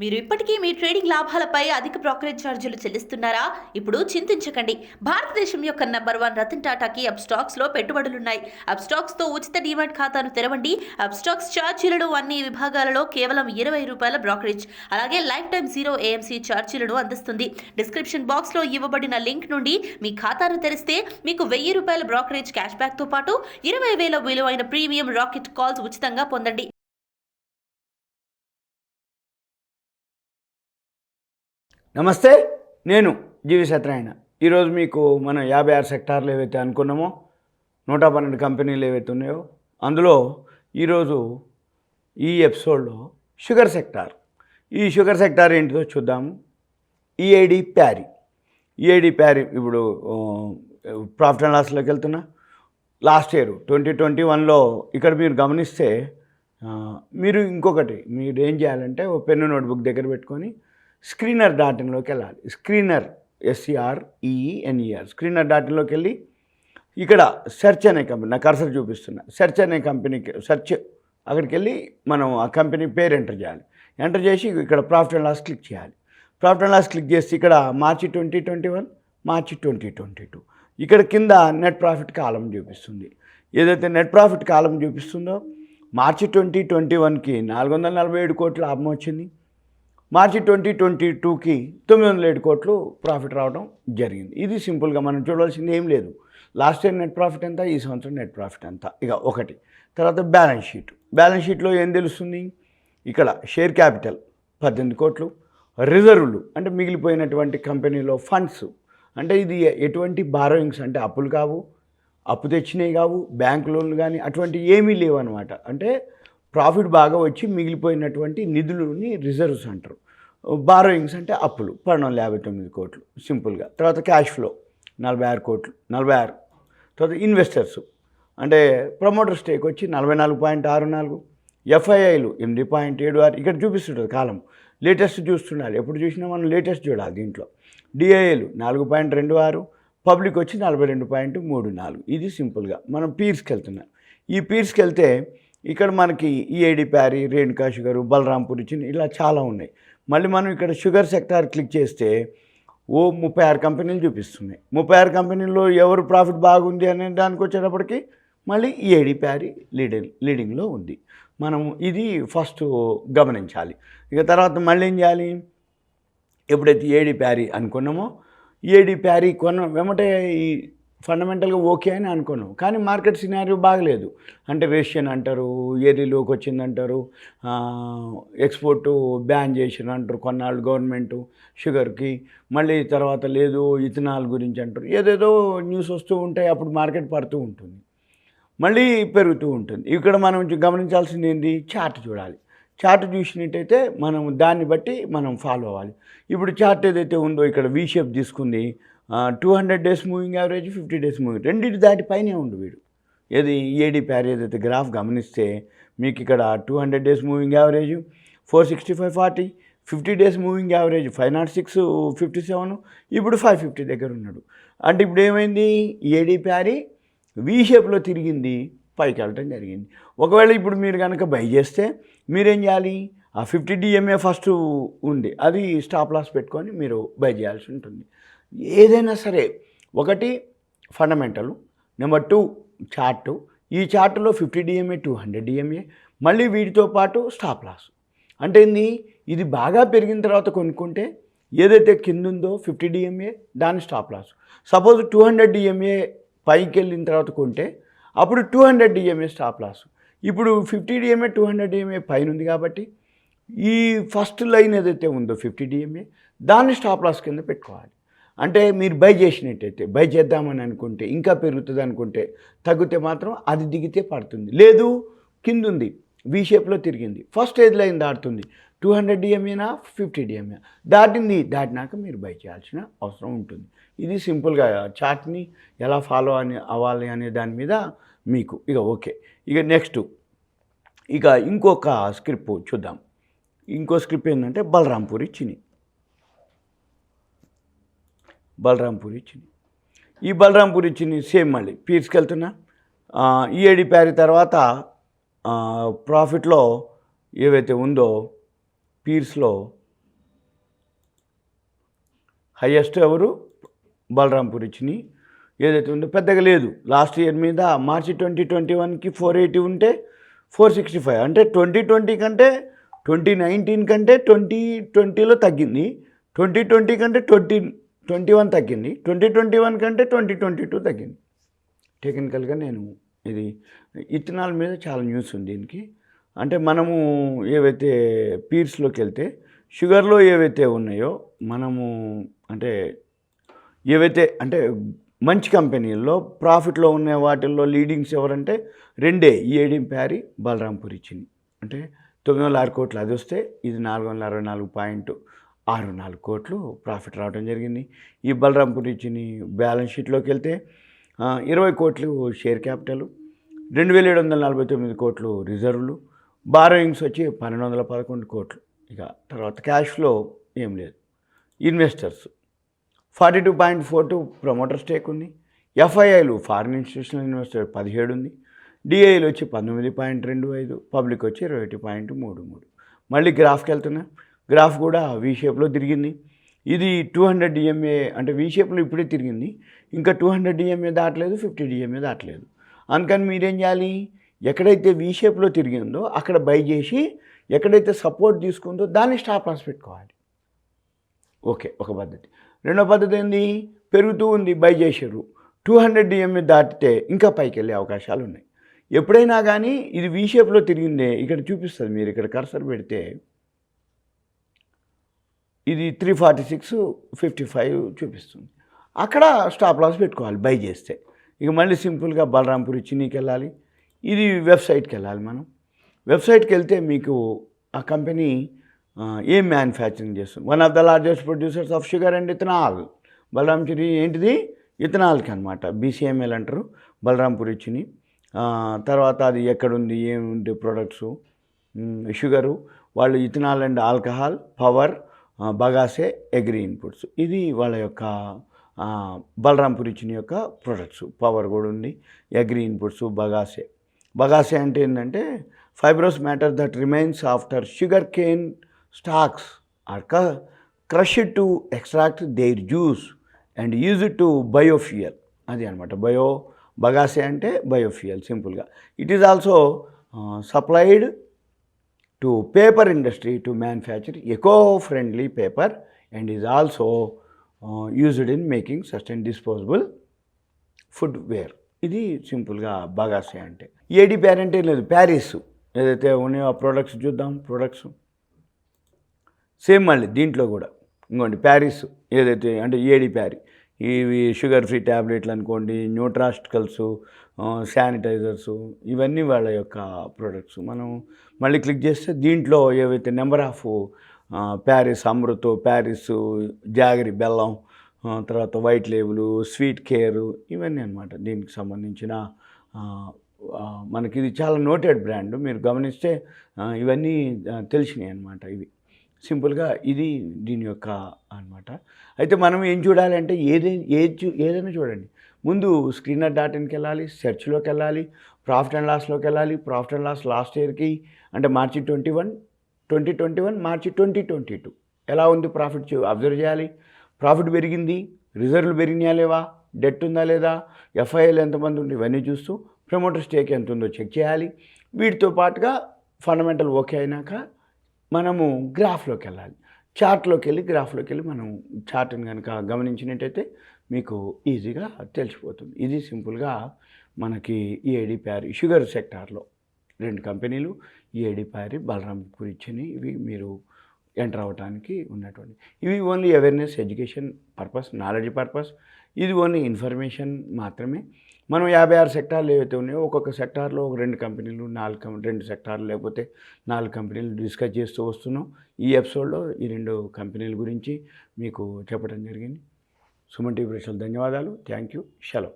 మీరు ఇప్పటికీ మీ ట్రేడింగ్ లాభాలపై అధిక బ్రోకరేజ్ ఛార్జీలు చెల్లిస్తున్నారా? ఇప్పుడు చింతించకండి. భారతదేశం యొక్క నంబర్ 1 రతన్ టాటాకి అప్స్టాక్స్ లో పెట్టుబడులున్నాయి. అప్స్టాక్స్ తో ఉచిత డీమాట్ ఖాతాను తెరవండి. అప్స్టాక్స్ ఛార్జీలను అన్ని విభాగాలలో కేవలం ₹20 బ్రోకరేజ్, అలాగే లైఫ్ టైం 0 ఏఎంసీ ఛార్జీలను అందిస్తుంది. డిస్క్రిప్షన్ బాక్స్ లో ఇవ్వబడిన లింక్ నుండి మీ ఖాతాను తెరిస్తే మీకు ₹1000 బ్రోకరేజ్ క్యాష్ బ్యాక్ తో పాటు 20,000 విలువైన ప్రీమియం రాకెట్ కాల్స్ ఉచితంగా పొందండి. నమస్తే, నేను GVsatyanarayana. ఈరోజు మీకు మనం 56 సెక్టార్లు ఏవైతే అనుకున్నామో 112 కంపెనీలు ఏవైతే ఉన్నాయో అందులో ఈరోజు ఈ ఎపిసోడ్లో షుగర్ సెక్టార్. ఈ షుగర్ సెక్టార్ ఏంటిదో చూద్దాము. ఈఐడి ప్యారీ ఇప్పుడు ప్రాఫిట్ అండ్ లాస్లోకి వెళ్తున్నా. లాస్ట్ ఇయర్ 2021లో ఇక్కడ మీరు గమనిస్తే మీరు ఇంకొకటి మీరు ఏం చేయాలంటే ఓ పెన్ను నోట్బుక్ దగ్గర పెట్టుకొని స్క్రీనర్.inలోకి వెళ్ళాలి. స్క్రీనర్ SCREENER స్క్రీనర్.inలోకి వెళ్ళి ఇక్కడ సెర్చ్ అనే కంపెనీ, నా కర్సర్ చూపిస్తున్నా, సెర్చ్ అనే కంపెనీకి సెర్చ్ అక్కడికి వెళ్ళి మనం ఆ కంపెనీ పేరు ఎంటర్ చేయాలి. ఎంటర్ చేసి ఇక్కడ ప్రాఫిట్ అండ్ లాస్ క్లిక్ చేయాలి. ప్రాఫిట్ అండ్ లాస్ క్లిక్ చేసి ఇక్కడ మార్చి 2021, మార్చి 2022 ఇక్కడ కింద నెట్ ప్రాఫిట్ కాలం చూపిస్తుంది. ఏదైతే నెట్ ప్రాఫిట్ కాలం చూపిస్తుందో మార్చి 2021కి 447 కోట్ల లాభం వచ్చింది. మార్చి 2022కి 907 కోట్లు ప్రాఫిట్ రావడం జరిగింది. ఇది సింపుల్గా మనం చూడాల్సింది ఏం లేదు. లాస్ట్ ఇయర్ నెట్ ప్రాఫిట్ ఎంత, ఈ సంవత్సరం నెట్ ప్రాఫిట్ ఎంత, ఇక ఒకటి. తర్వాత బ్యాలెన్స్ షీట్లో ఏం తెలుస్తుంది, ఇక్కడ షేర్ క్యాపిటల్ 18 కోట్లు, రిజర్వులు అంటే మిగిలిపోయినటువంటి కంపెనీలో ఫండ్స్, అంటే ఇది ఎటువంటి బారోయింగ్స్ అంటే అప్పులు కావు, అప్పు తెచ్చినవి కావు, బ్యాంక్ లోన్లు కానీ అటువంటి ఏమీ లేవు అనమాట. అంటే ప్రాఫిట్ బాగా వచ్చి మిగిలిపోయినటువంటి నిధులని రిజర్వ్స్ అంటారు. బారోయింగ్స్ అంటే అప్పులు 1259 కోట్లు సింపుల్గా. తర్వాత క్యాష్ ఫ్లో 46 కోట్లు, 46. తర్వాత ఇన్వెస్టర్స్ అంటే ప్రమోటర్ స్టేక్ వచ్చి 44.64, ఎఫ్ఐఐలు 8.76 ఇక్కడ చూపిస్తుంటుంది కాలం. లేటెస్ట్ చూస్తుండాలి, ఎప్పుడు చూసినా మనం లేటెస్ట్ చూడాలి. దీంట్లో డిఐఏలు 4.26, పబ్లిక్ వచ్చి 42.34. ఇది సింపుల్గా మనం పీర్స్కి వెళ్తున్నాం. ఈ పీర్స్కి వెళ్తే ఇక్కడ మనకి ఈఐడి ప్యారీ, రేణుకా షుగరు, బలరాంపూర్ చిన్ని ఇలా చాలా ఉన్నాయి. మళ్ళీ మనం ఇక్కడ షుగర్ సెక్టార్ క్లిక్ చేస్తే 36 కంపెనీలు చూపిస్తున్నాయి. 36 కంపెనీల్లో ఎవరు ప్రాఫిట్ బాగుంది అనే దానికి వచ్చేటప్పటికి మళ్ళీ ఈఐడి ప్యారీ లీడింగ్లో ఉంది. మనం ఇది ఫస్ట్ గమనించాలి. ఇక తర్వాత మళ్ళీ ఏం చేయాలి, ఎప్పుడైతే ఈఐడి ప్యారీ అనుకున్నామో ఈఐడి ప్యారీ వెంబటే ఈ ఫండమెంటల్గా ఓకే అని అనుకున్నాం. కానీ మార్కెట్ సినారియో బాగలేదు. అంటే రష్యన్ అంటారు, ఏరిలోకి వచ్చిందంటారు, ఎక్స్పోర్టు బ్యాన్ చేసిన అంటారు కొన్నాళ్ళు గవర్నమెంటు షుగర్కి. మళ్ళీ తర్వాత లేదు ఇథనాల్ గురించి అంటారు, ఏదేదో న్యూస్ వస్తూ ఉంటాయి. అప్పుడు మార్కెట్ పడుతూ ఉంటుంది, మళ్ళీ పెరుగుతూ ఉంటుంది. ఇక్కడ మనం గమనించాల్సింది ఏంటి, చార్ట్ చూడాలి. చార్ట్ చూసినట్టయితే మనం దాన్ని బట్టి మనం ఫాలో అవ్వాలి. ఇప్పుడు చార్ట్ ఏదైతే ఉందో ఇక్కడ వి షేప్ తీసుకుంది. 200 days moving average, 50 days moving, రెండింటి దాటిపైనే ఉండు వీడు. ఏది ఈఐడి ప్యారీ ఏదైతే గ్రాఫ్ గమనిస్తే మీకు ఇక్కడ 200 days moving average 465.40, 50 days moving average 506.57, ఇప్పుడు 550 దగ్గర ఉన్నాడు. అంటే ఇప్పుడు ఏమైంది, ఈఐడి ప్యారీ వి షేప్లో తిరిగింది, పైకి వెళ్ళటం జరిగింది. ఒకవేళ ఇప్పుడు మీరు కనుక బై చేస్తే మీరేం చేయాలి, ఆ 50 DMA ఫస్ట్ ఉంది, అది స్టాప్ లాస్ పెట్టుకొని మీరు బై చేయాల్సి ఉంటుంది. ఏదైనా సరే ఒకటి ఫండమెంటల్, నెంబర్ 2 చార్టు. ఈ చార్టులో 50 DMA, 200 DMA, మళ్ళీ వీటితో పాటు స్టాప్ లాస్. అంటే ఏంది, ఇది బాగా పెరిగిన తర్వాత కొనుక్కుంటే ఏదైతే కింద ఉందో 50 DMA దాని స్టాప్ లాస్. సపోజ్ 200 DMA పైకి వెళ్ళిన తర్వాత కొంటే అప్పుడు 200 DMA స్టాప్ లాస్. ఇప్పుడు 50 DMA 200 DMA పైన ఉంది కాబట్టి ఈ ఫస్ట్ లైన్ ఏదైతే ఉందో 50 DMA దాన్ని స్టాప్ లాస్ కింద పెట్టుకోవాలి. అంటే మీరు బై చేసినట్టయితే, బై చేద్దామని అనుకుంటే ఇంకా పెరుగుతుంది అనుకుంటే, తగ్గితే మాత్రం అది దిగితే పడుతుంది. లేదు కింద ఉంది వి షేప్లో తిరిగింది, ఫస్ట్ ఏది లైన్ దాటుతుంది, 200 DMAనా 50 DMA దాటినాక మీరు బై చేయాల్సిన అవసరం ఉంటుంది. ఇది సింపుల్గా చార్ట్ని ఎలా ఫాలో అవ్వాలి అనే దాని మీద మీకు ఇక ఓకే. ఇక నెక్స్ట్ ఇక ఇంకొక స్క్రిప్ట్ చూద్దాం. ఇంకో స్క్రిప్ట్ ఏంటంటే బలరాంపూర్ చిన్ని. ఈ బలరాంపూర్ చిన్ని సేమ్ మళ్ళీ పీర్స్కి వెళ్తున్నా. ఈఐడి ప్యారీ తర్వాత ప్రాఫిట్లో ఏవైతే ఉందో పీర్స్లో హైయెస్ట్ ఎవరు? బలరాంపూర్ ఇచ్చినాయి. ఏదైతే ఉందో పెద్దగా లేదు. లాస్ట్ ఇయర్ మీద మార్చి 2021కి 480 ఉంటే 465, అంటే 2020 కంటే 2019 కంటే 2020లో తగ్గింది, 2020 కంటే 2021 తగ్గింది, 2021 కంటే 2022 తగ్గింది. టెక్నికల్గా నేను ఇది ఇథనాల్ మీద చాలా న్యూస్ ఉంది దీనికి. అంటే మనము ఏవైతే పీర్స్లోకి వెళ్తే షుగర్లో ఏవైతే ఉన్నాయో మనము అంటే ఏవైతే అంటే మంచి కంపెనీల్లో ప్రాఫిట్లో ఉన్న వాటిల్లో లీడింగ్స్ ఎవరంటే రెండే, ఈఏడిఎం ప్యారీ, బలరాంపూర్ ఇచ్చింది. అంటే 906 కోట్లు అది వస్తే ఇది 464.64 కోట్లు ప్రాఫిట్ రావడం జరిగింది. ఈ బలరాంపూర్ ఇచ్చింది బ్యాలెన్స్ షీట్లోకి వెళ్తే 20 కోట్లు షేర్ క్యాపిటల్, 2749 కోట్లు రిజర్వులు, బారోయింగ్స్ వచ్చి 1211 కోట్లు. ఇక తర్వాత క్యాష్ ఫ్లో ఏం లేదు. ఇన్వెస్టర్స్ 42.42 ప్రమోటర్ స్టేక్ ఉంది. ఎఫ్ఐఐలు ఫారిన్ ఇన్స్టిట్యూషనల్ ఇన్వెస్టర్ 17 ఉంది. డిఐలు వచ్చి 19.25, పబ్లిక్ వచ్చి 21.33. మళ్ళీ గ్రాఫ్కి వెళ్తున్నా. గ్రాఫ్ కూడా వి షేప్లో తిరిగింది. ఇది 200 డిఎంఏ అంటే వి షేప్లో ఇప్పుడే తిరిగింది. ఇంకా 200 డిఎంఏ దాటలేదు, 50 డిఎంఏ దాటలేదు. అందుకని మీరేం చేయాలి? ఎక్కడైతే వి షేప్లో తిరిగిందో అక్కడ బై చేసి, ఎక్కడైతే సపోర్ట్ తీసుకుందో దాన్ని స్టాప్ లాస్ పెట్టుకోవాలి. ఓకే, ఒక పద్ధతి. రెండో పద్ధతి ఏంది? పెరుగుతూ ఉంది, బై చేసారు, 200 డిఎంఏ దాటితే ఇంకా పైకి వెళ్ళే అవకాశాలు ఉన్నాయి. ఎప్పుడైనా కానీ ఇది వి షేప్లో తిరిగిందే ఇక్కడ చూపిస్తుంది. మీరు ఇక్కడ కర్సర్ పెడితే ఇది 346.55 చూపిస్తుంది. అక్కడ స్టాప్ లాస్ పెట్టుకోవాలి బై చేస్తే. ఇక మళ్ళీ సింపుల్గా బలరాంపూర్ ఇచ్చినీకి వెళ్ళాలి. ఇది వెబ్సైట్కి వెళ్ళాలి. మనం వెబ్సైట్కి వెళ్తే మీకు ఆ కంపెనీ ఏం మ్యానుఫ్యాక్చరింగ్ చేస్తుంది? One of the largest producers of sugar and ethanol. Balrampur ఏంటిది? ఇథనాల్కి అనమాట, బీసీఎంఎల్ అంటారు. బలరాంపూర్ ఇచ్చిని తర్వాత అది ఎక్కడుంది, ఏముంది ప్రొడక్ట్స్, షుగరు, వాళ్ళు ethanol and alcohol, power, bagasse, agri inputs. ఇది వాళ్ళ యొక్క బలరాంపూర్ ఇచ్చిన యొక్క ప్రొడక్ట్స్. పవర్ కూడా ఉంది, అగ్రి ఇన్పుట్స్, బగాసే. బగాసే అంటే ఏంటంటే fibrous matter that remains after sugar cane stalks are crushed to extract their juice and use it to biofuel. అది అనమాట బగాసే అంటే బయోఫ్యూయల్ సింపుల్గా. It is also supplied to paper industry to manufacture eco-friendly paper and is also used in making sustain disposable food ware. ఇది సింపుల్గా బగాసే అంటే. AD parent ఏం లేదు, Paris ఏదైతే ఉన్నాయో ఆ ప్రోడక్ట్స్ చూద్దాం. ప్రోడక్ట్స్ సేమ్ మళ్ళీ దీంట్లో కూడా ఇంకోండి ప్యారిస్ ఏదైతే అంటే ఏడి ప్యారీ. ఇవి షుగర్ ఫ్రీ ట్యాబ్లెట్లు అనుకోండి, న్యూట్రాస్టికల్స్, శానిటైజర్సు, ఇవన్నీ వాళ్ళ యొక్క ప్రోడక్ట్స్. మనం మళ్ళీ క్లిక్ చేస్తే దీంట్లో ఏవైతే number of Paris Amrit, Paris jaggery బెల్లం, తర్వాత వైట్ లేబుల్, స్వీట్ కేరు, ఇవన్నీ అనమాట దీనికి సంబంధించిన. మనకి ఇది చాలా నోటెడ్ బ్రాండ్. మీరు గమనిస్తే ఇవన్నీ తెలిసినాయి అనమాట. ఇవి సింపుల్గా ఇది దీని యొక్క అనమాట. అయితే మనం ఏం చూడాలంటే ఏదైనా చూడండి, ముందు స్క్రీనర్ డాట్ఇన్కి వెళ్ళాలి, సెర్చ్లోకి వెళ్ళాలి, ప్రాఫిట్ అండ్ లాస్లోకి వెళ్ళాలి. ప్రాఫిట్ అండ్ లాస్ లాస్ట్ ఇయర్కి అంటే మార్చి 2021, మార్చి 2022 ఎలా ఉంది ప్రాఫిట్ అబ్జర్వ్ చేయాలి. ప్రాఫిట్ పెరిగింది, రిజర్వ్లు పెరిగినాయా లేవా, డెట్ ఉందా లేదా, ఎఫ్ఐఎల్ ఎంతమంది ఉంది, ఇవన్నీ చూస్తూ ప్రమోటర్ స్టేక్ ఎంత ఉందో చెక్ చేయాలి. వీటితో పాటుగా ఫండమెంటల్ ఓకే అయినాక మనము గ్రాఫ్లోకి వెళ్ళాలి. చార్ట్లోకి వెళ్ళి గ్రాఫ్లోకి వెళ్ళి మనం చార్ట్ని కనుక గమనించినట్టయితే మీకు ఈజీగా తెలిసిపోతుంది. ఇది సింపుల్గా మనకి ఈఏడి ప్యారీ షుగర్ సెక్టార్లో 2 కంపెనీలు, ఈఏడి ప్యారీ, బలరాంపూర్ ఇచ్చినాయి. ఇవి మీరు ఎంటర్ అవ్వడానికి ఉన్నటువంటి. ఇవి only awareness, education purpose, knowledge purpose. ఇది ఓన్లీ ఇన్ఫర్మేషన్ మాత్రమే. మనం 56 సెక్టార్లు ఏవైతే ఉన్నాయో ఒక్కొక్క సెక్టార్లో ఒక 2 కంపెనీలు, 2 సెక్టార్లు లేకపోతే 4 కంపెనీలు డిస్కస్ చేస్తూ వస్తున్నాం. ఈ ఎపిసోడ్లో ఈ 2 కంపెనీల గురించి మీకు చెప్పడం జరిగింది. సుమన్ టీవీ ప్రేక్షకులకు ధన్యవాదాలు. Thank you. సెలవు.